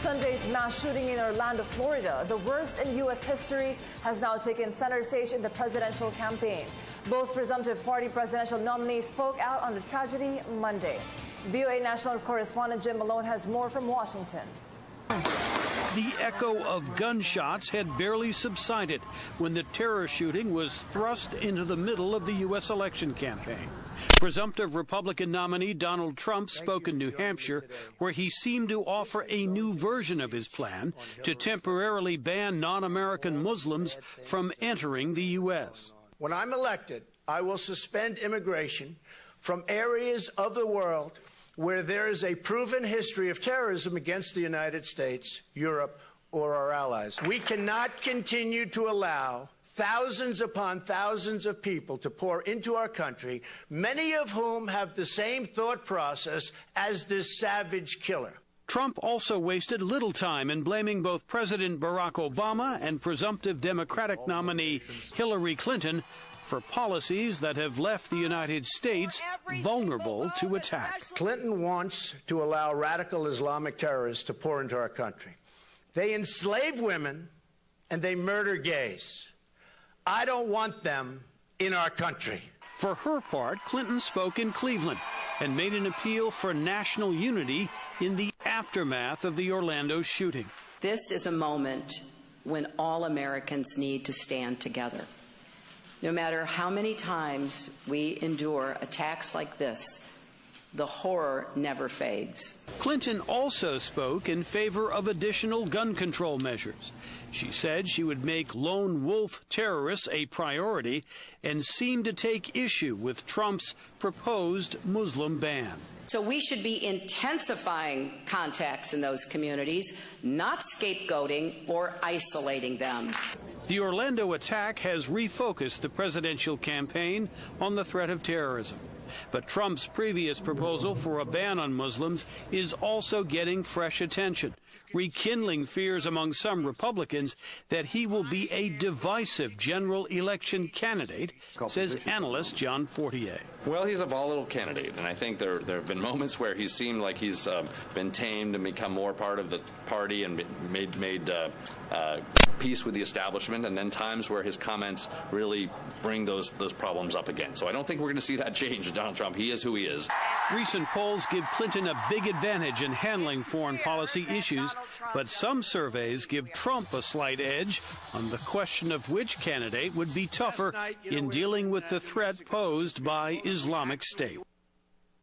Sunday's mass shooting in Orlando, Florida, the worst in U.S. history, has now taken center stage in the presidential campaign. Both presumptive party presidential nominees spoke out on the tragedy Monday. VOA national correspondent Jim Malone has more from Washington. The echo of gunshots had barely subsided when the terror shooting was thrust into the middle of the U.S. election campaign. Presumptive Republican nominee Donald Trump spoke in New Hampshire, where he seemed to offer a new version of his plan to temporarily ban non-American Muslims from entering the U.S. When I'm elected, I will suspend immigration from areas of the world where there is a proven history of terrorism against the United States, Europe, or our allies. We cannot continue to allow thousands upon thousands of people to pour into our country, many of whom have the same thought process as this savage killer. Trump also wasted little time in blaming both President Barack Obama and presumptive Democratic nominee Hillary Clinton for policies that have left the United States vulnerable to attack. Clinton wants to allow radical Islamic terrorists to pour into our country. They enslave women and they murder gays. I don't want them in our country. For her part, Clinton spoke in Cleveland and made an appeal for national unity in the aftermath of the Orlando shooting. This is a moment when all Americans need to stand together. No matter how many times we endure attacks like this, the horror never fades. Clinton also spoke in favor of additional gun control measures. She said she would make lone wolf terrorists a priority and seemed to take issue with Trump's proposed Muslim ban. So we should be intensifying contacts in those communities, not scapegoating or isolating them. The Orlando attack has refocused the presidential campaign on the threat of terrorism. But Trump's previous proposal for a ban on Muslims is also getting fresh attention, rekindling fears among some Republicans that he will be a divisive general election candidate, says analyst John Fortier. Well, he's a volatile candidate, and I think there have been moments where he seemed like he's been tamed and become more part of the party and made peace with the establishment, and then times where his comments really bring those problems up again. So I don't think we're going to see that change in Donald Trump. He is who he is. Recent polls give Clinton a big advantage in handling foreign policy issues, but some surveys give Trump a slight edge on the question of which candidate would be tougher in dealing with the threat posed by Islamic State.